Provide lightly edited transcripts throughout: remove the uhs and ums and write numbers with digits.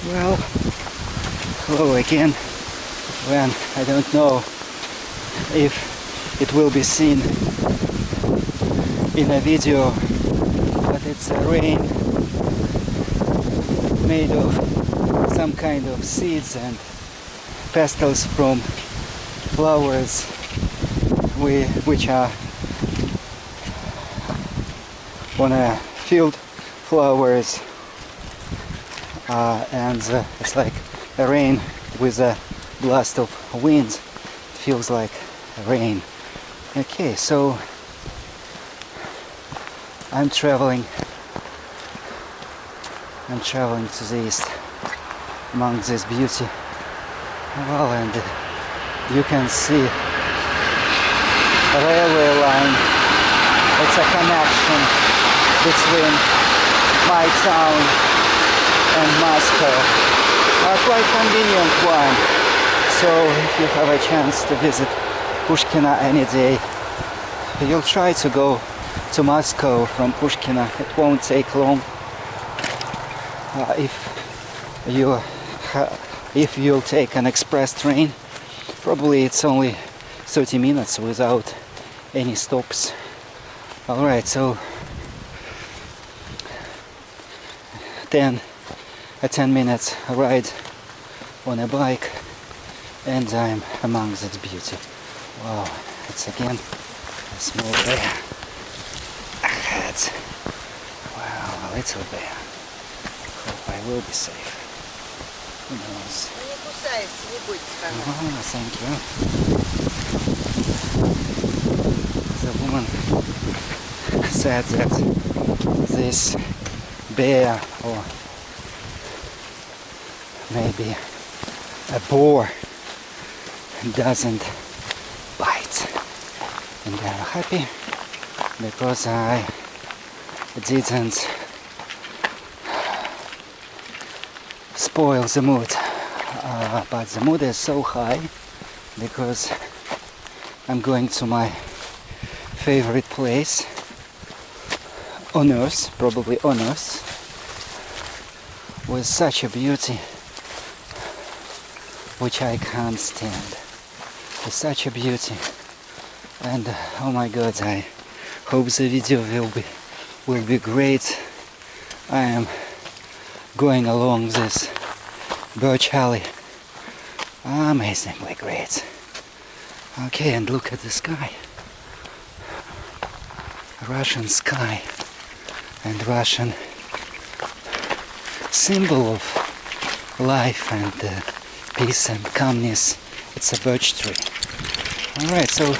Well, hello again. When I don't know if it will be seen in a video, but it's a rain made of some kind of seeds and pestles from flowers which are on a field flowers, and it's like a rain with a blast of wind. It feels like rain. Okay, so I'm traveling to the east among this beauty. Well, and you can see a railway line. It's a connection between my town and Moscow. A quite convenient one. So if you have a chance to visit Pushkino any day, you'll try to go to Moscow from Pushkino. It won't take long. If you'll take an express train, probably it's only 30 minutes without any stops. Alright, so a 10 minutes ride on a bike and I'm among this beauty. Wow, it's again a small bear. Ahead. Wow, a little bear. Hope I will be safe. Who knows? Oh, thank you. The woman said that this bear, or maybe a boar, doesn't bite, and I'm happy because I didn't spoil the mood, but the mood is so high because I'm going to my favorite place on earth, probably on earth, with such a beauty which I can't stand. With such a beauty, and oh my god, I hope the video will be great. I am going along this birch alley, amazingly great. Okay, and look at the sky, Russian sky, and Russian symbol of life and peace and calmness. It's a birch tree. Alright, so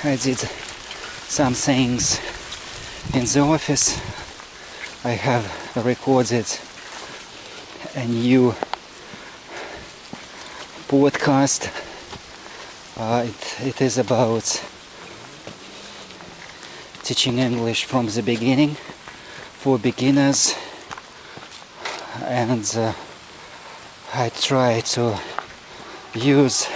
I did some things in the office. I have recorded a new podcast. It is about teaching English from the beginning for beginners, and I try to use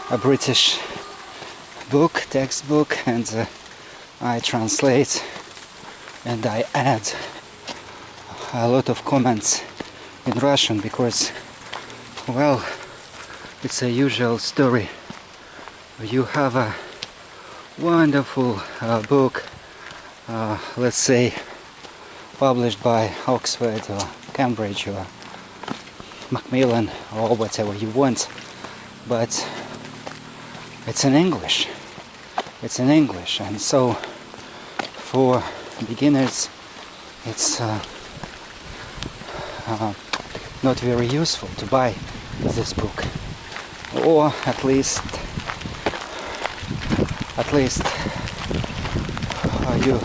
a British book, textbook, and I translate and I add a lot of comments in Russian because, well, it's a usual story. You have a wonderful book, let's say published by Oxford or Cambridge or Macmillan or whatever you want, but it's in English. It's in English, and so for beginners it's not very useful to buy this book, or at least you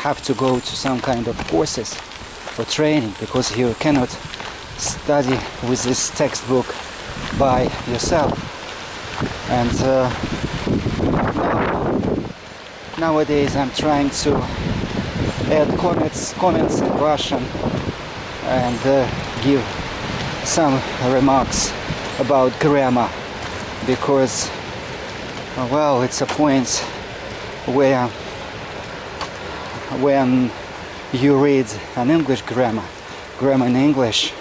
have to go to some kind of courses or training, because you cannot study with this textbook by yourself. And nowadays I'm trying to add comments in Russian and give some remarks about grammar, because well, it's a point where when you read an English grammar grammar in English.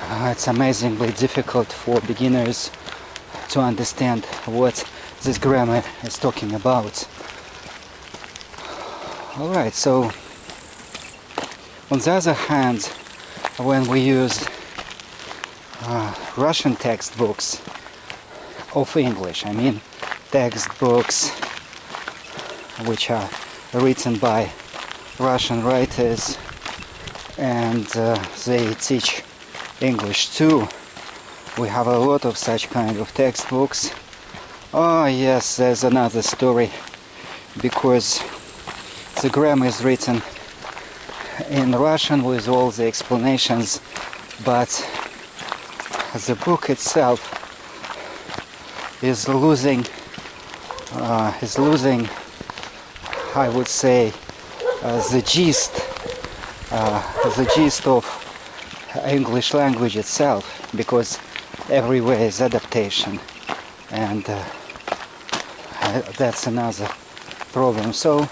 It's amazingly difficult for beginners to understand what this grammar is talking about. Alright, so on the other hand, when we use Russian textbooks of English, I mean textbooks which are written by Russian writers and they teach English too. We have a lot of such kind of textbooks. Oh yes, there's another story, because the grammar is written in Russian with all the explanations, but the book itself is losing, I would say, the gist of English language itself, because everywhere is adaptation, and that's another problem. So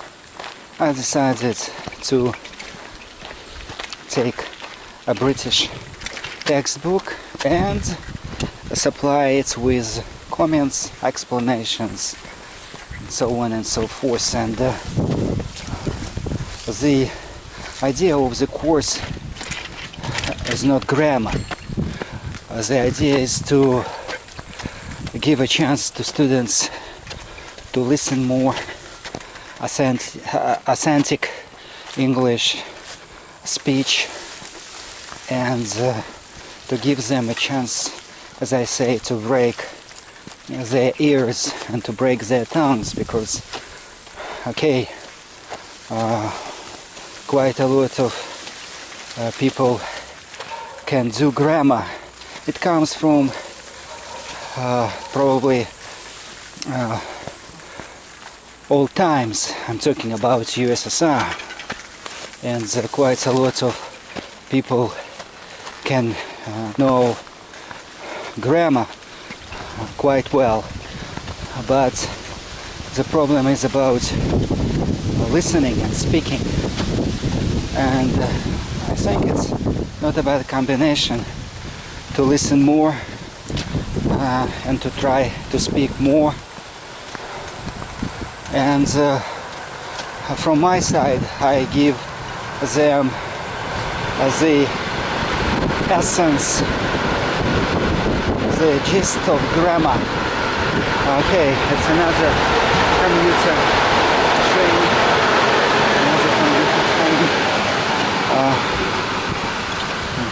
I decided to take a British textbook and supply it with comments, explanations, and so on and so forth. And the idea of the course is not grammar. The idea is to give a chance to students to listen more authentic English speech, and to give them a chance, as I say, to break their ears and to break their tongues, because okay, quite a lot of people can do grammar. It comes from probably old times. I'm talking about USSR, and quite a lot of people can know grammar quite well, but the problem is about listening and speaking, and I think it's not about a combination to listen more and to try to speak more. And from my side, I give them the essence, the gist of grammar. Okay, it's another commuter train. Another commuter train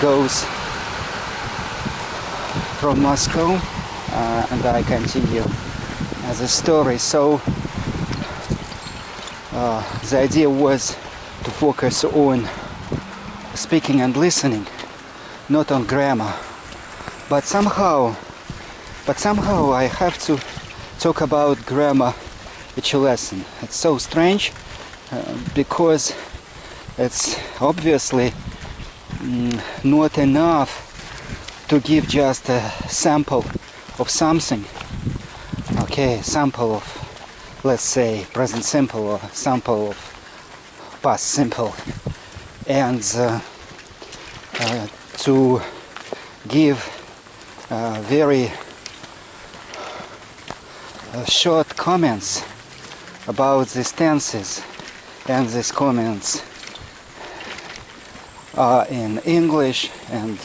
goes from Moscow, and I continue the story. So the idea was to focus on speaking and listening, not on grammar. But somehow I have to talk about grammar each lesson. It's so strange, because it's obviously not enough to give just a sample of something. Okay, sample of, let's say, present simple, or sample of past simple, and to give very short comments about these tenses, and these comments are in English, and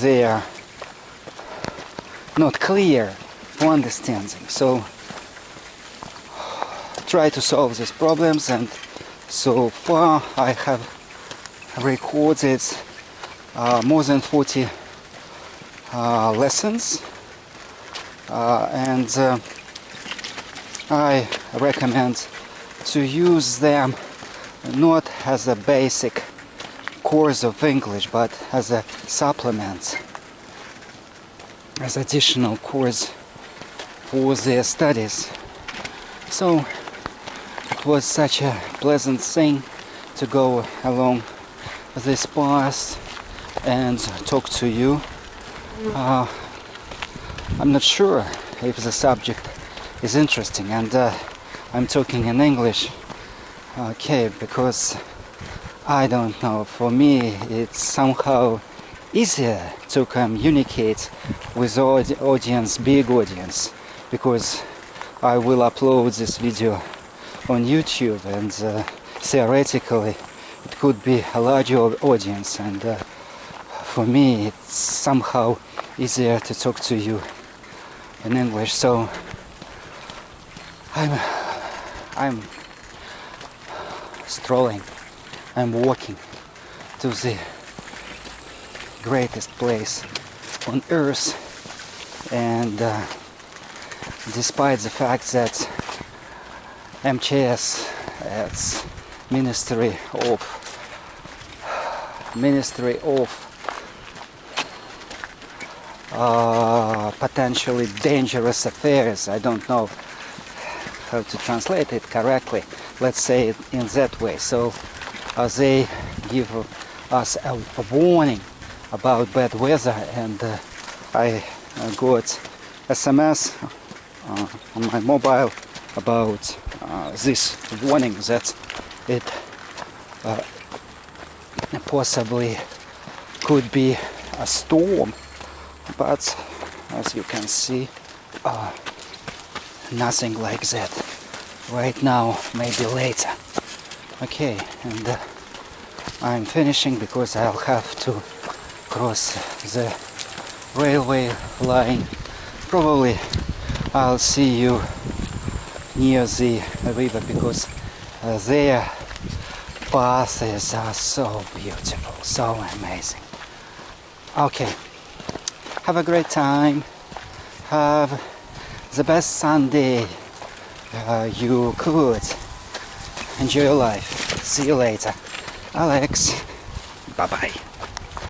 they are not clear for understanding. So try to solve these problems, and so far I have recorded more than 40 lessons, and I recommend to use them not as a basic course of English, but as a supplement, as additional course for their studies. So it was such a pleasant thing to go along this path and talk to you. I'm not sure if the subject is interesting, and I'm talking in English, okay, because I don't know, for me it's somehow easier to communicate with audience, big audience, because I will upload this video on YouTube, and theoretically it could be a larger audience, and for me it's somehow easier to talk to you in English. So I'm strolling, I'm walking to the greatest place on earth, and despite the fact that MCS, it's Ministry of potentially dangerous affairs, I don't know how to translate it correctly, let's say it in that way. So they give us a warning about bad weather, and I got SMS on my mobile about this warning that it possibly could be a storm, but as you can see, nothing like that right now, maybe later. Okay, and I'm finishing because I'll have to cross the railway line. Probably I'll see you near the river, because their paths are so beautiful, so amazing. Okay, have a great time, have the best Sunday you could, enjoy your life. See you later. Alex, bye bye.